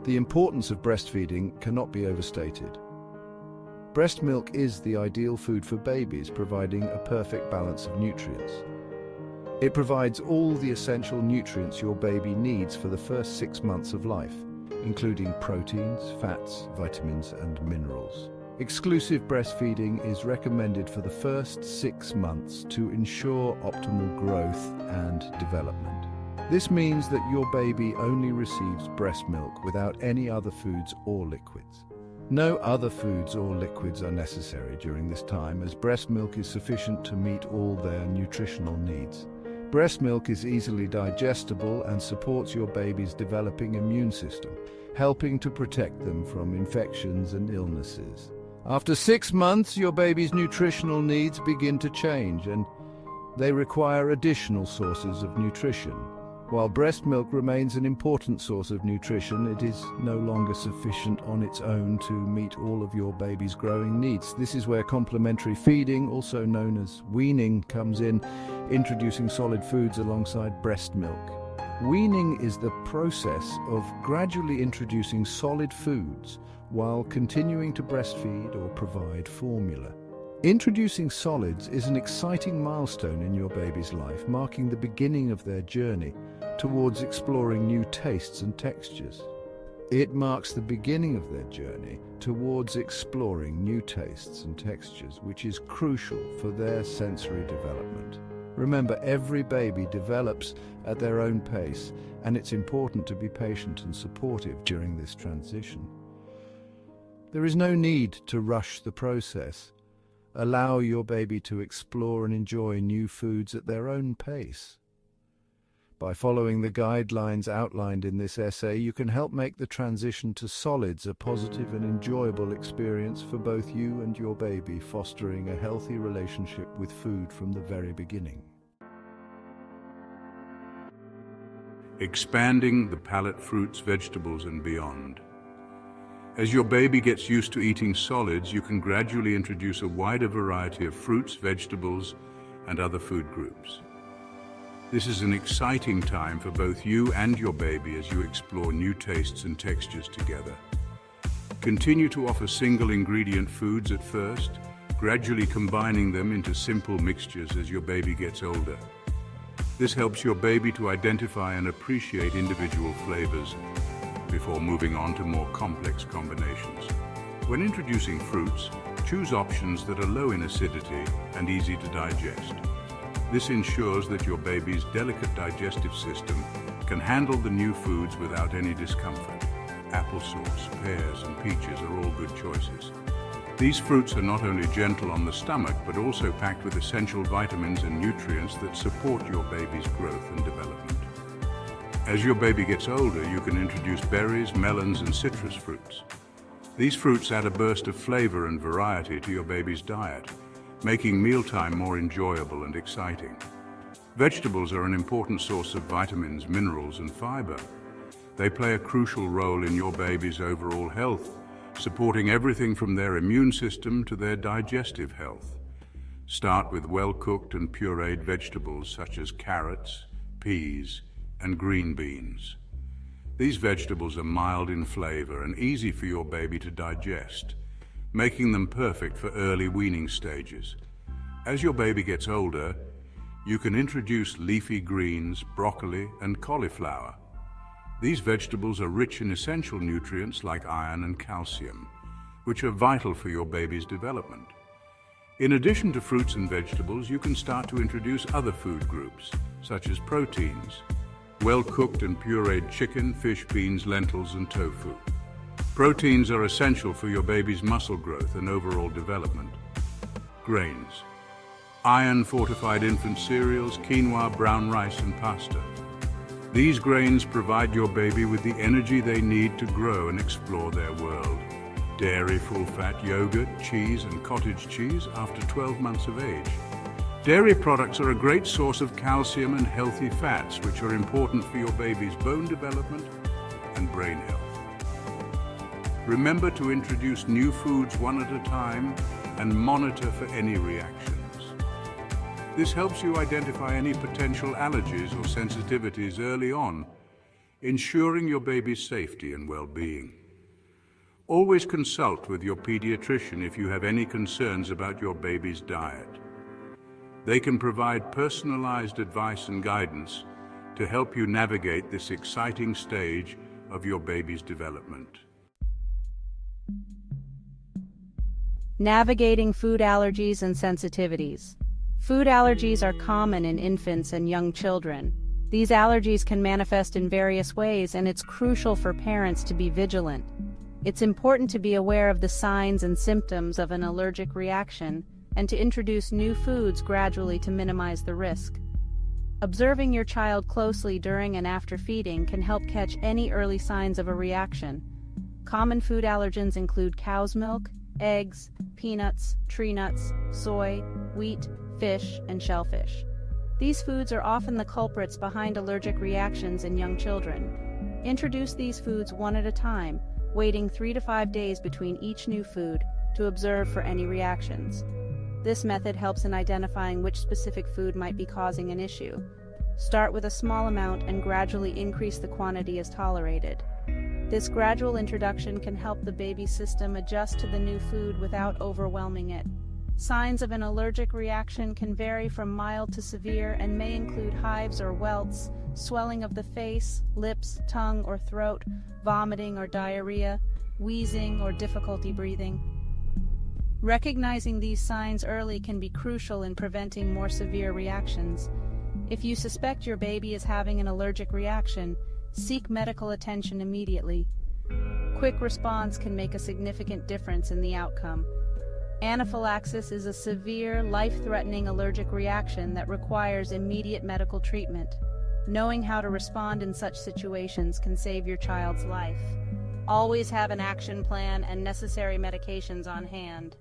The importance of breastfeeding cannot be overstated. Breast milk is the ideal food for babies, providing a perfect balance of nutrients. It provides all the essential nutrients your baby needs for the first 6 months of life, including proteins, fats, vitamins, and minerals. Exclusive breastfeeding is recommended for the first 6 months to ensure optimal growth and development. This means that your baby only receives breast milk without any other foods or liquids. No other foods or liquids are necessary during this time, as breast milk is sufficient to meet all their nutritional needs. Breast milk is easily digestible and supports your baby's developing immune system, helping to protect them from infections and illnesses. After 6 months, your baby's nutritional needs begin to change, and they require additional sources of nutrition. While breast milk remains an important source of nutrition, it is no longer sufficient on its own to meet all of your baby's growing needs. This is where complementary feeding, also known as weaning, comes in, introducing solid foods alongside breast milk. Weaning is the process of gradually introducing solid foods while continuing to breastfeed or provide formula. Introducing solids is an exciting milestone in your baby's life, marking the beginning of their journey towards exploring new tastes and textures. It marks the beginning of their journey towards exploring new tastes and textures, which is crucial for their sensory development. Remember, every baby develops at their own pace, and it's important to be patient and supportive during this transition. There is no need to rush the process. Allow your baby to explore and enjoy new foods at their own pace. By following the guidelines outlined in this essay, you can help make the transition to solids a positive and enjoyable experience for both you and your baby, fostering a healthy relationship with food from the very beginning. Expanding the palate, fruits, vegetables, and beyond. As your baby gets used to eating solids, you can gradually introduce a wider variety of fruits, vegetables, and other food groups. This is an exciting time for both you and your baby as you explore new tastes and textures together. Continue to offer single-ingredient foods at first, gradually combining them into simple mixtures as your baby gets older. This helps your baby to identify and appreciate individual flavors before moving on to more complex combinations. When introducing fruits, choose options that are low in acidity and easy to digest. This ensures that your baby's delicate digestive system can handle the new foods without any discomfort. Applesauce, pears, and peaches are all good choices. These fruits are not only gentle on the stomach, but also packed with essential vitamins and nutrients that support your baby's growth and development. As your baby gets older, you can introduce berries, melons, and citrus fruits. These fruits add a burst of flavor and variety to your baby's diet, making mealtime more enjoyable and exciting. Vegetables are an important source of vitamins, minerals, and fiber. They play a crucial role in your baby's overall health, supporting everything from their immune system to their digestive health. Start with well-cooked and pureed vegetables such as carrots, peas, and green beans. These vegetables are mild in flavor and easy for your baby to digest, making them perfect for early weaning stages. As your baby gets older, you can introduce leafy greens, broccoli, and cauliflower. These vegetables are rich in essential nutrients like iron and calcium, which are vital for your baby's development. In addition to fruits and vegetables, you can start to introduce other food groups, such as proteins. Well-cooked and pureed chicken, fish, beans, lentils, and tofu. Proteins are essential for your baby's muscle growth and overall development. Grains. Iron-fortified infant cereals, quinoa, brown rice, and pasta. These grains provide your baby with the energy they need to grow and explore their world. Dairy, full-fat yogurt, cheese, and cottage cheese after 12 months of age. Dairy products are a great source of calcium and healthy fats, which are important for your baby's bone development and brain health. Remember to introduce new foods one at a time and monitor for any reactions. This helps you identify any potential allergies or sensitivities early on, ensuring your baby's safety and well-being. Always consult with your pediatrician if you have any concerns about your baby's diet. They can provide personalized advice and guidance to help you navigate this exciting stage of your baby's development. Navigating food allergies and sensitivities. Food allergies are common in infants and young children. These allergies can manifest in various ways, and it's crucial for parents to be vigilant. It's important to be aware of the signs and symptoms of an allergic reaction and to introduce new foods gradually to minimize the risk. Observing your child closely during and after feeding can help catch any early signs of a reaction. Common food allergens include cow's milk, eggs, peanuts, tree nuts, soy, wheat, fish, and shellfish. These foods are often the culprits behind allergic reactions in young children. Introduce these foods one at a time, waiting 3 to 5 days between each new food to observe for any reactions. This method helps in identifying which specific food might be causing an issue. Start with a small amount and gradually increase the quantity as tolerated. This gradual introduction can help the baby's system adjust to the new food without overwhelming it. Signs of an allergic reaction can vary from mild to severe and may include hives or welts, swelling of the face, lips, tongue, or throat, vomiting or diarrhea, wheezing, or difficulty breathing. Recognizing these signs early can be crucial in preventing more severe reactions. If you suspect your baby is having an allergic reaction, seek medical attention immediately. Quick response can make a significant difference in the outcome. Anaphylaxis is a severe, life-threatening allergic reaction that requires immediate medical treatment. Knowing how to respond in such situations can save your child's life. Always have an action plan and necessary medications on hand.